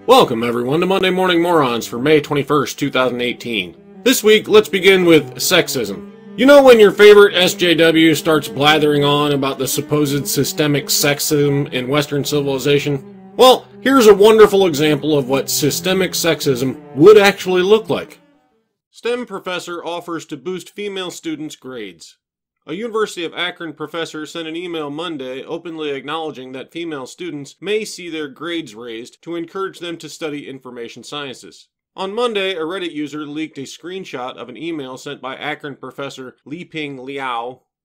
Welcome everyone to Monday Morning Morons for May 21st, 2018. This week, let's begin with sexism. You know when your favorite SJW starts blathering on about the supposed systemic sexism in Western civilization? Well, here's a wonderful example of what systemic sexism would actually look like. STEM professor offers to boost female students' grades. A University of Akron professor sent an email Monday openly acknowledging that female students may see their grades raised to encourage them to study information sciences. On Monday, a Reddit user leaked a screenshot of an email sent by Akron professor Liping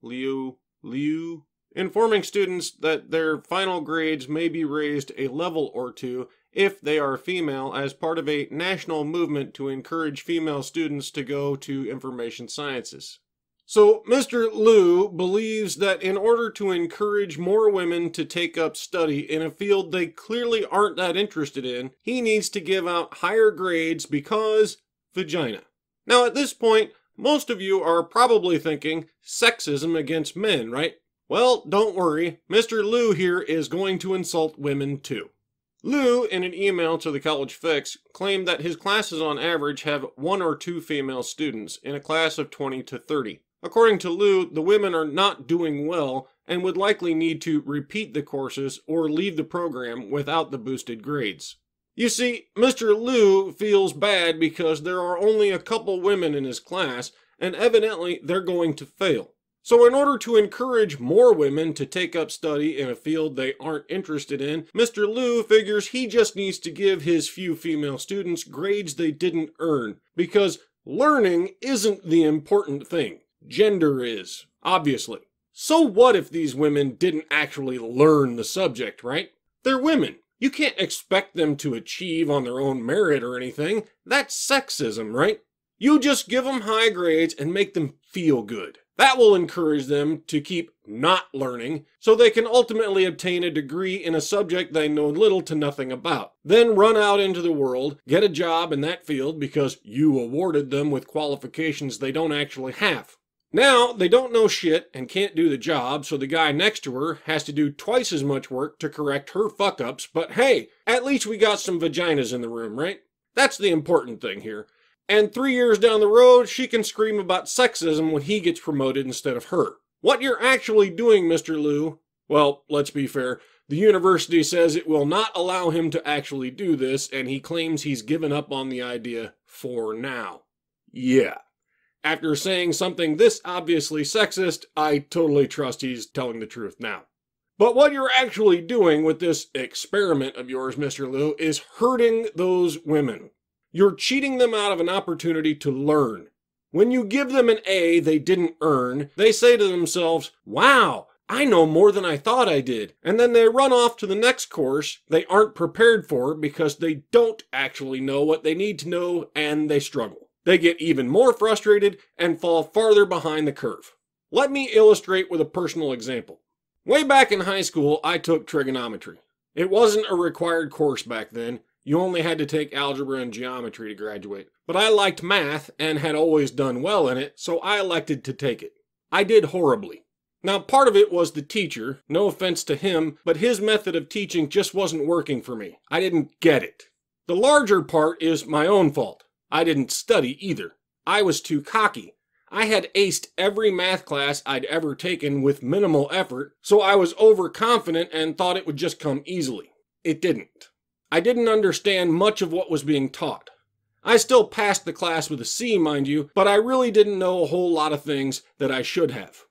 Liu, informing students that their final grades may be raised a level or two if they are female as part of a national movement to encourage female students to go to information sciences. So, Mr. Liu believes that in order to encourage more women to take up study in a field they clearly aren't that interested in, he needs to give out higher grades because vagina. Now, at this point, most of you are probably thinking sexism against men, right? Well, don't worry, Mr. Liu here is going to insult women too. Liu, in an email to the College Fix, claimed that his classes on average have 1 or 2 female students in a class of 20 to 30. According to Liu, the women are not doing well and would likely need to repeat the courses or leave the program without the boosted grades. You see, Mr. Liu feels bad because there are only a couple women in his class, and evidently they're going to fail. So in order to encourage more women to take up study in a field they aren't interested in, Mr. Liu figures he just needs to give his few female students grades they didn't earn, because learning isn't the important thing. Gender is, obviously. So what if these women didn't actually learn the subject, right? They're women. You can't expect them to achieve on their own merit or anything. That's sexism, right? You just give them high grades and make them feel good. That will encourage them to keep not learning, so they can ultimately obtain a degree in a subject they know little to nothing about. Then run out into the world, get a job in that field because you awarded them with qualifications they don't actually have. Now, they don't know shit and can't do the job, so the guy next to her has to do twice as much work to correct her fuck-ups, but hey, at least we got some vaginas in the room, right? That's the important thing here. And 3 years down the road, she can scream about sexism when he gets promoted instead of her. What you're actually doing, Mr. Liu, well, let's be fair, the university says it will not allow him to actually do this, and he claims he's given up on the idea for now. Yeah. After saying something this obviously sexist, I totally trust he's telling the truth now. But what you're actually doing with this experiment of yours, Mr. Liu, is hurting those women. You're cheating them out of an opportunity to learn. When you give them an A they didn't earn, they say to themselves, wow, I know more than I thought I did. And then they run off to the next course they aren't prepared for because they don't actually know what they need to know and they struggle. They get even more frustrated and fall farther behind the curve. Let me illustrate with a personal example. Way back in high school, I took trigonometry. It wasn't a required course back then. You only had to take algebra and geometry to graduate. But I liked math and had always done well in it, so I elected to take it. I did horribly. Now, part of it was the teacher. No offense to him, but his method of teaching just wasn't working for me. I didn't get it. The larger part is my own fault. I didn't study either. I was too cocky. I had aced every math class I'd ever taken with minimal effort, so I was overconfident and thought it would just come easily. It didn't. I didn't understand much of what was being taught. I still passed the class with a C, mind you, but I really didn't know a whole lot of things that I should have.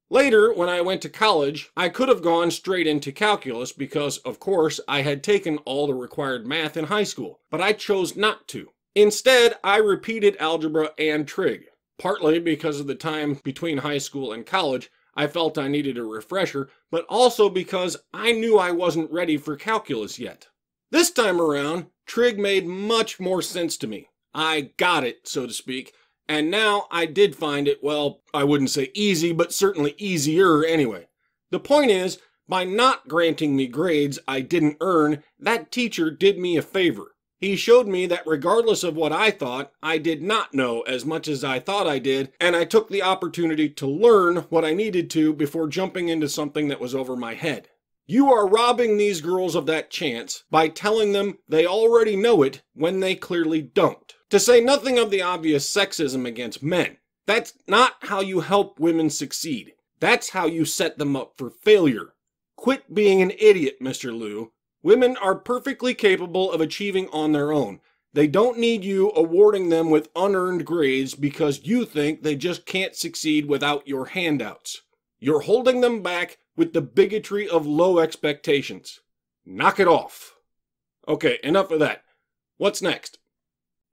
Later, when I went to college, I could have gone straight into calculus because, of course, I had taken all the required math in high school, but I chose not to. Instead, I repeated algebra and trig. Partly because of the time between high school and college, I felt I needed a refresher, but also because I knew I wasn't ready for calculus yet. This time around, trig made much more sense to me. I got it, so to speak, and now I did find it, well, I wouldn't say easy, but certainly easier anyway. The point is, by not granting me grades I didn't earn, that teacher did me a favor. He showed me that regardless of what I thought, I did not know as much as I thought I did, and I took the opportunity to learn what I needed to before jumping into something that was over my head. You are robbing these girls of that chance by telling them they already know it when they clearly don't. To say nothing of the obvious sexism against men. That's not how you help women succeed. That's how you set them up for failure. Quit being an idiot, Mr. Liu. Women are perfectly capable of achieving on their own. They don't need you awarding them with unearned grades because you think they just can't succeed without your handouts. You're holding them back with the bigotry of low expectations. Knock it off. Okay, enough of that. What's next?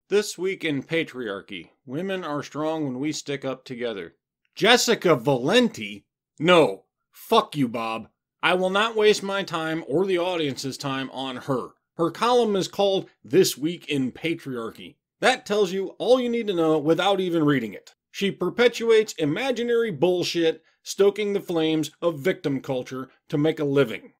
This week in patriarchy, women are strong when we stick up together. Jessica Valenti? No. Fuck you, Bob. I will not waste my time or the audience's time on her. Her column is called This Week in Patriarchy. That tells you all you need to know without even reading it. She perpetuates imaginary bullshit, stoking the flames of victim culture to make a living.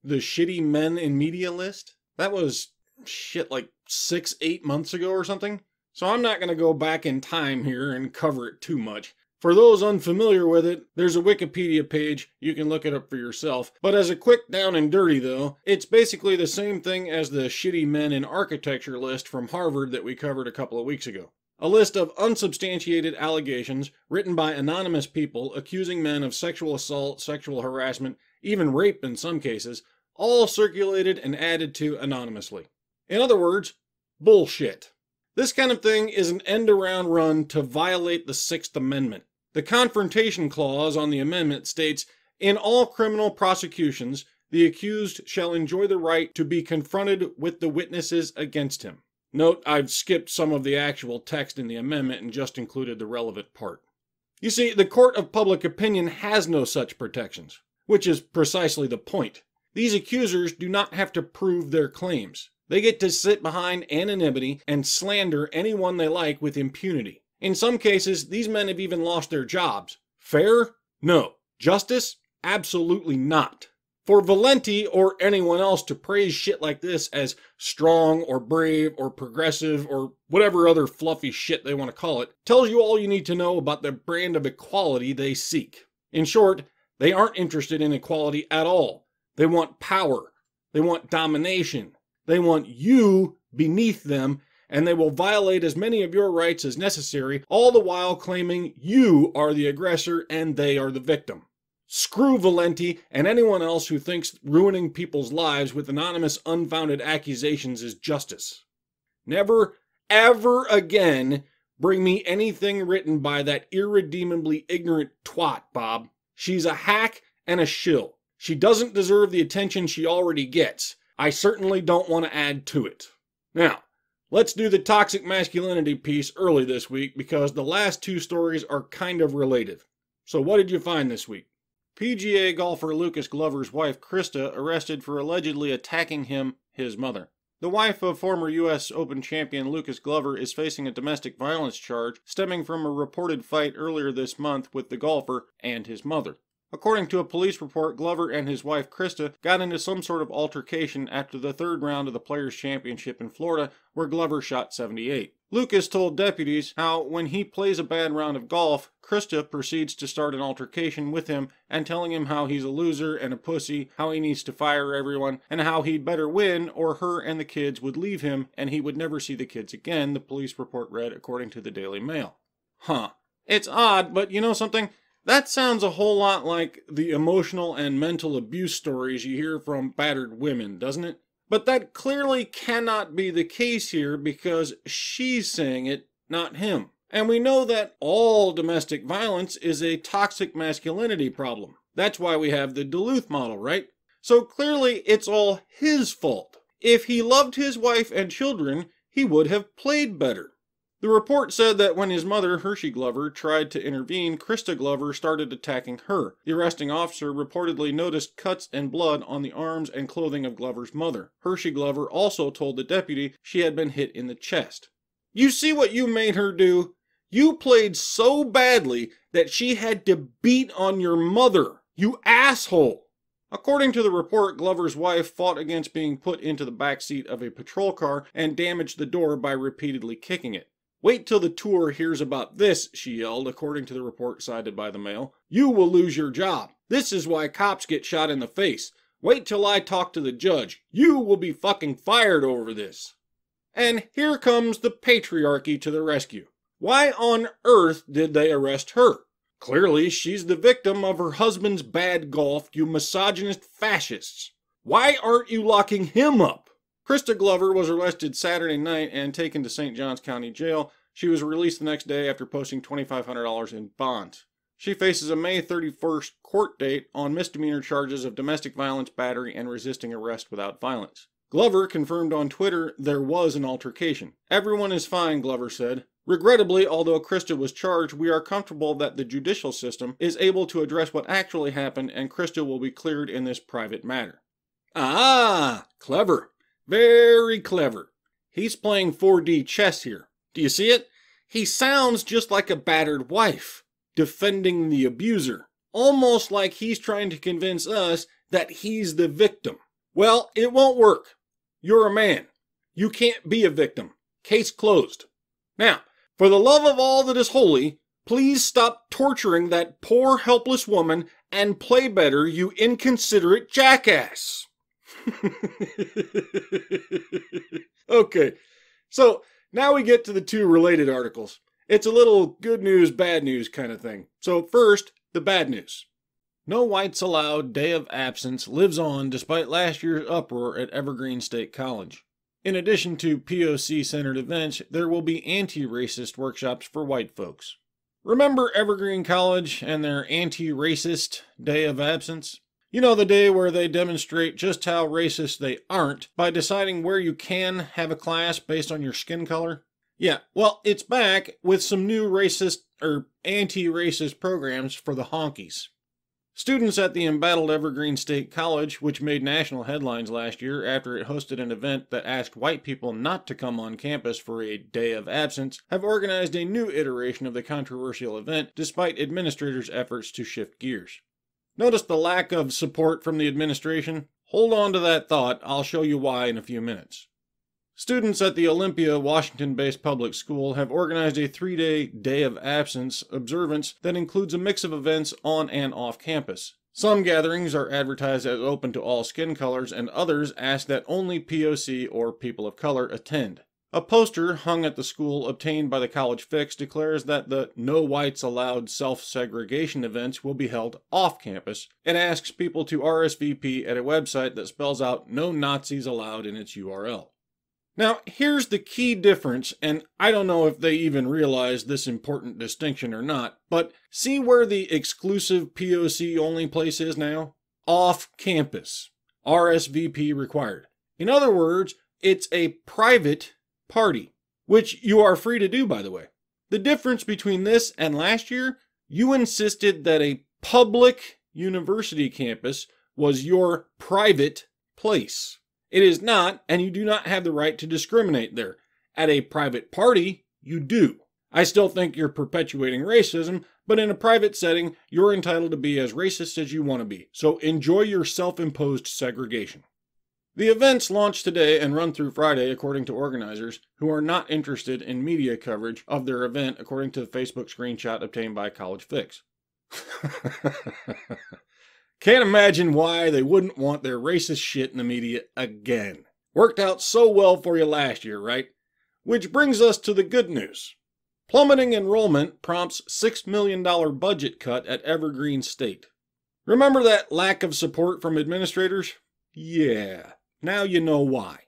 The shitty men in media list? That was shit like 6-8 months ago or something. So I'm not going to go back in time here and cover it too much. For those unfamiliar with it, there's a Wikipedia page, you can look it up for yourself. But as a quick down and dirty though, it's basically the same thing as the shitty men in architecture list from Harvard that we covered a couple of weeks ago. A list of unsubstantiated allegations written by anonymous people accusing men of sexual assault, sexual harassment, even rape in some cases, all circulated and added to anonymously. In other words, bullshit. This kind of thing is an end-around run to violate the Sixth Amendment. The Confrontation Clause on the amendment states, "In all criminal prosecutions, the accused shall enjoy the right to be confronted with the witnesses against him." Note, I've skipped some of the actual text in the amendment and just included the relevant part. You see, the court of public opinion has no such protections, which is precisely the point. These accusers do not have to prove their claims. They get to sit behind anonymity and slander anyone they like with impunity. In some cases, these men have even lost their jobs. Fair? No. Justice? Absolutely not. For Valenti or anyone else to praise shit like this as strong or brave or progressive or whatever other fluffy shit they want to call it, tells you all you need to know about the brand of equality they seek. In short, they aren't interested in equality at all. They want power. They want domination. They want you beneath them, and they will violate as many of your rights as necessary, all the while claiming you are the aggressor and they are the victim. Screw Valenti and anyone else who thinks ruining people's lives with anonymous, unfounded accusations is justice. Never, ever again bring me anything written by that irredeemably ignorant twat, Bob. She's a hack and a shill. She doesn't deserve the attention she already gets. I certainly don't want to add to it. Now, let's do the toxic masculinity piece early this week because the last two stories are kind of related. So what did you find this week? PGA golfer Lucas Glover's wife Krista arrested for allegedly attacking his mother. The wife of former U.S. Open champion Lucas Glover is facing a domestic violence charge stemming from a reported fight earlier this month with the golfer and his mother. According to a police report, Glover and his wife Krista got into some sort of altercation after the third round of the Players' Championship in Florida, where Glover shot 78. Lucas told deputies how when he plays a bad round of golf, Krista proceeds to start an altercation with him and telling him how he's a loser and a pussy, how he needs to fire everyone, and how he'd better win or her and the kids would leave him and he would never see the kids again, the police report read according to the Daily Mail. Huh. It's odd, but you know something? That sounds a whole lot like the emotional and mental abuse stories you hear from battered women, doesn't it? But that clearly cannot be the case here because she's saying it, not him. And we know that all domestic violence is a toxic masculinity problem. That's why we have the Duluth model, right? So clearly it's all his fault. If he loved his wife and children, he would have played better. The report said that when his mother, Hershey Glover, tried to intervene, Krista Glover started attacking her. The arresting officer reportedly noticed cuts and blood on the arms and clothing of Glover's mother. Hershey Glover also told the deputy she had been hit in the chest. You see what you made her do? You played so badly that she had to beat on your mother. You asshole! According to the report, Glover's wife fought against being put into the back seat of a patrol car and damaged the door by repeatedly kicking it. "Wait till the tour hears about this," she yelled, according to the report cited by the Mail. "You will lose your job. This is why cops get shot in the face. Wait till I talk to the judge. You will be fucking fired over this." And here comes the patriarchy to the rescue. Why on earth did they arrest her? Clearly, she's the victim of her husband's bad golf, you misogynist fascists. Why aren't you locking him up? Krista Glover was arrested Saturday night and taken to St. Johns County Jail. She was released the next day after posting $2,500 in bond. She faces a May 31st court date on misdemeanor charges of domestic violence, battery, and resisting arrest without violence. Glover confirmed on Twitter there was an altercation. "Everyone is fine," Glover said. "Regrettably, although Krista was charged, we are comfortable that the judicial system is able to address what actually happened and Krista will be cleared in this private matter." Ah, clever. Very clever. He's playing 4D chess here. Do you see it? He sounds just like a battered wife, defending the abuser. Almost like he's trying to convince us that he's the victim. Well, it won't work. You're a man. You can't be a victim. Case closed. Now, for the love of all that is holy, please stop torturing that poor helpless woman and play better, you inconsiderate jackass. Okay, so now we get to the two related articles. It's a little good news, bad news kind of thing. So first, the bad news. No whites allowed day of absence lives on despite last year's uproar at Evergreen State College. In addition to POC-centered events, there will be anti-racist workshops for white folks. Remember Evergreen College and their anti-racist day of absence? You know, the day where they demonstrate just how racist they aren't by deciding where you can have a class based on your skin color? Yeah, well, it's back with some new racist or anti-racist programs for the honkies. Students at the embattled Evergreen State College, which made national headlines last year after it hosted an event that asked white people not to come on campus for a day of absence, have organized a new iteration of the controversial event despite administrators' efforts to shift gears. Notice the lack of support from the administration? Hold on to that thought, I'll show you why in a few minutes. Students at the Olympia, Washington-based public school have organized a 3-day day of absence observance that includes a mix of events on and off campus. Some gatherings are advertised as open to all skin colors, and others ask that only POC or people of color attend. A poster hung at the school obtained by the College Fix declares that the No Whites Allowed self-segregation events will be held off campus and asks people to RSVP at a website that spells out No Nazis Allowed in its URL. Now, here's the key difference, and I don't know if they even realize this important distinction or not, but see where the exclusive POC-only place is now? Off campus. RSVP required. In other words, it's a private party, which you are free to do, by the way. The difference between this and last year, you insisted that a public university campus was your private place. It is not, and you do not have the right to discriminate there. At a private party, you do. I still think you're perpetuating racism, but in a private setting, you're entitled to be as racist as you want to be. So enjoy your self-imposed segregation. The events launch today and run through Friday, according to organizers, who are not interested in media coverage of their event, according to the Facebook screenshot obtained by College Fix. Can't imagine why they wouldn't want their racist shit in the media again. Worked out so well for you last year, right? Which brings us to the good news. Plummeting enrollment prompts $6 million budget cut at Evergreen State. Remember that lack of support from administrators? Yeah, now you know why.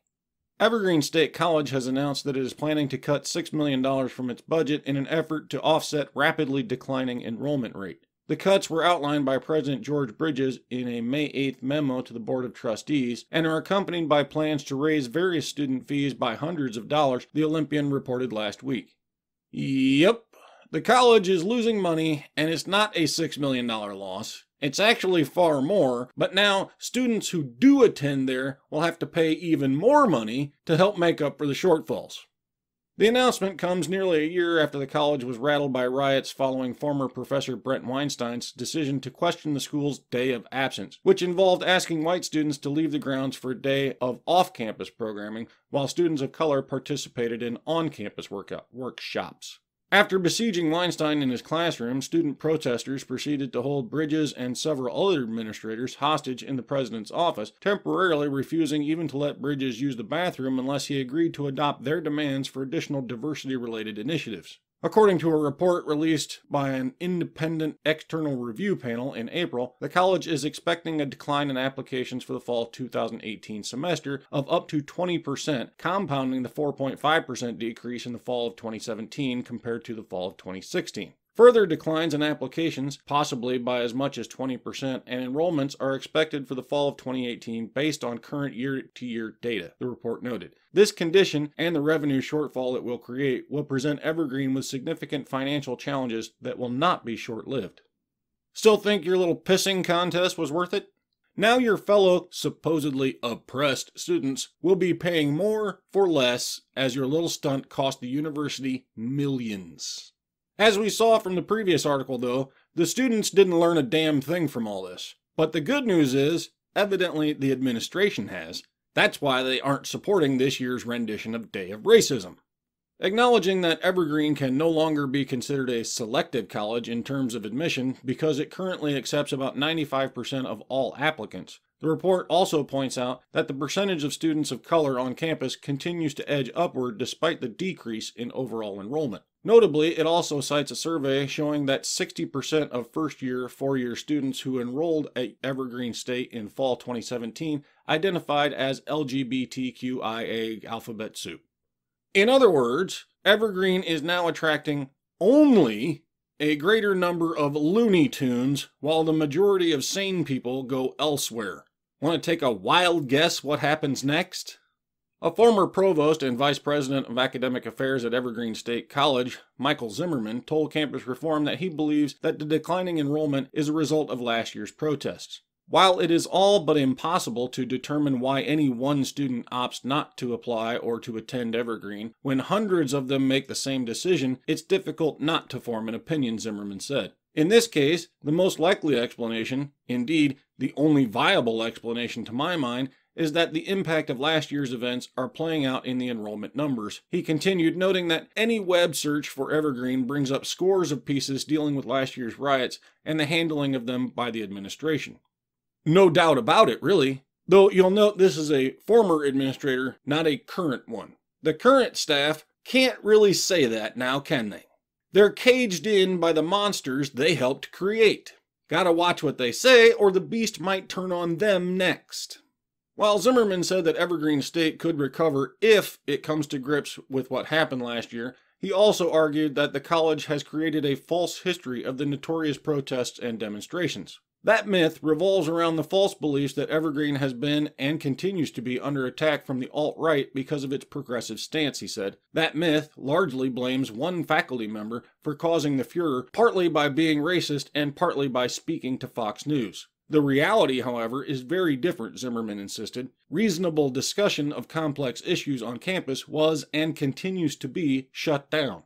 Evergreen State College has announced that it is planning to cut $6 million from its budget in an effort to offset rapidly declining enrollment rate. The cuts were outlined by President George Bridges in a May 8th memo to the Board of Trustees and are accompanied by plans to raise various student fees by hundreds of dollars, the Olympian reported last week. Yep, the college is losing money, and it's not a $6 million loss. It's actually far more, but now students who do attend there will have to pay even more money to help make up for the shortfalls. The announcement comes nearly a year after the college was rattled by riots following former Professor Brent Weinstein's decision to question the school's day of absence, which involved asking white students to leave the grounds for a day of off-campus programming, while students of color participated in on-campus workshops. After besieging Weinstein in his classroom, student protesters proceeded to hold Bridges and several other administrators hostage in the president's office, temporarily refusing even to let Bridges use the bathroom unless he agreed to adopt their demands for additional diversity-related initiatives. According to a report released by an independent external review panel in April, the college is expecting a decline in applications for the fall 2018 semester of up to 20%, compounding the 4.5% decrease in the fall of 2017 compared to the fall of 2016. Further declines in applications, possibly by as much as 20%, and enrollments are expected for the fall of 2018 based on current year-to-year data, the report noted. This condition and the revenue shortfall it will create will present Evergreen with significant financial challenges that will not be short-lived. Still think your little pissing contest was worth it? Now your fellow supposedly oppressed students will be paying more for less as your little stunt cost the university millions. As we saw from the previous article, though, the students didn't learn a damn thing from all this. But the good news is, evidently the administration has. That's why they aren't supporting this year's rendition of Day of Racism. Acknowledging that Evergreen can no longer be considered a selective college in terms of admission because it currently accepts about 95% of all applicants, the report also points out that the percentage of students of color on campus continues to edge upward despite the decrease in overall enrollment. Notably, it also cites a survey showing that 60% of first-year, four-year students who enrolled at Evergreen State in fall 2017 identified as LGBTQIA alphabet soup. In other words, Evergreen is now attracting only a greater number of Looney Tunes, while the majority of sane people go elsewhere. Want to take a wild guess what happens next? A former provost and vice president of academic affairs at Evergreen State College, Michael Zimmerman, told Campus Reform that he believes that the declining enrollment is a result of last year's protests. While it is all but impossible to determine why any one student opts not to apply or to attend Evergreen, when hundreds of them make the same decision, it's difficult not to form an opinion, Zimmerman said. In this case, the most likely explanation, indeed the only viable explanation to my mind, is that the impact of last year's events are playing out in the enrollment numbers. He continued, noting that any web search for Evergreen brings up scores of pieces dealing with last year's riots and the handling of them by the administration. No doubt about it, really. Though you'll note this is a former administrator, not a current one. The current staff can't really say that now, can they? They're caged in by the monsters they helped create. Gotta watch what they say, or the beast might turn on them next. While Zimmerman said that Evergreen State could recover if it comes to grips with what happened last year, he also argued that the college has created a false history of the notorious protests and demonstrations. That myth revolves around the false beliefs that Evergreen has been and continues to be under attack from the alt-right because of its progressive stance, he said. That myth largely blames one faculty member for causing the furor, partly by being racist and partly by speaking to Fox News. The reality, however, is very different, Zimmerman insisted. Reasonable discussion of complex issues on campus was and continues to be shut down.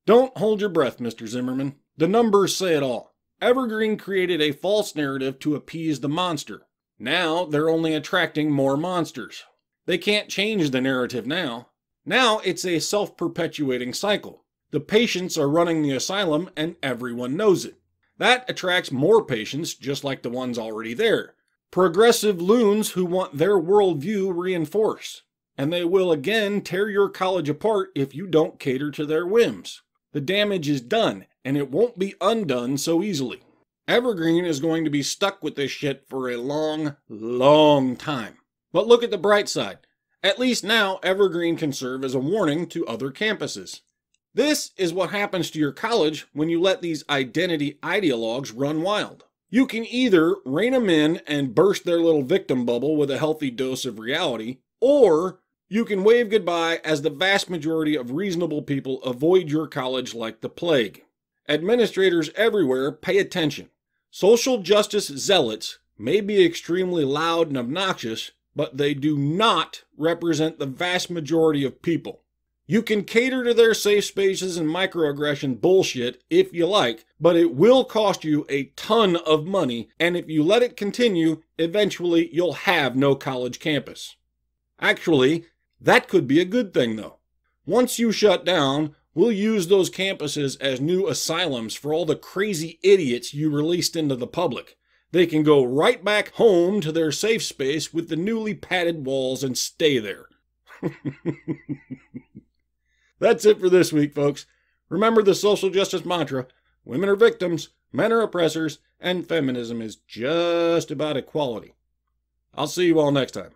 Don't hold your breath, Mr. Zimmerman. The numbers say it all. Evergreen created a false narrative to appease the monster. Now they're only attracting more monsters. They can't change the narrative now. Now it's a self-perpetuating cycle. The patients are running the asylum and everyone knows it. That attracts more patients just like the ones already there. Progressive loons who want their worldview reinforced. And they will again tear your college apart if you don't cater to their whims. The damage is done, and it won't be undone so easily. Evergreen is going to be stuck with this shit for a long, long time. But look at the bright side. At least now, Evergreen can serve as a warning to other campuses. This is what happens to your college when you let these identity ideologues run wild. You can either rein them in and burst their little victim bubble with a healthy dose of reality, or you can wave goodbye as the vast majority of reasonable people avoid your college like the plague. Administrators everywhere, pay attention. Social justice zealots may be extremely loud and obnoxious, but they do not represent the vast majority of people. You can cater to their safe spaces and microaggression bullshit if you like, but it will cost you a ton of money, and if you let it continue, eventually you'll have no college campus. Actually, that could be a good thing though. Once you shut down, we'll use those campuses as new asylums for all the crazy idiots you released into the public. They can go right back home to their safe space with the newly padded walls and stay there. That's it for this week, folks. Remember the social justice mantra: women are victims, men are oppressors, and feminism is just about equality. I'll see you all next time.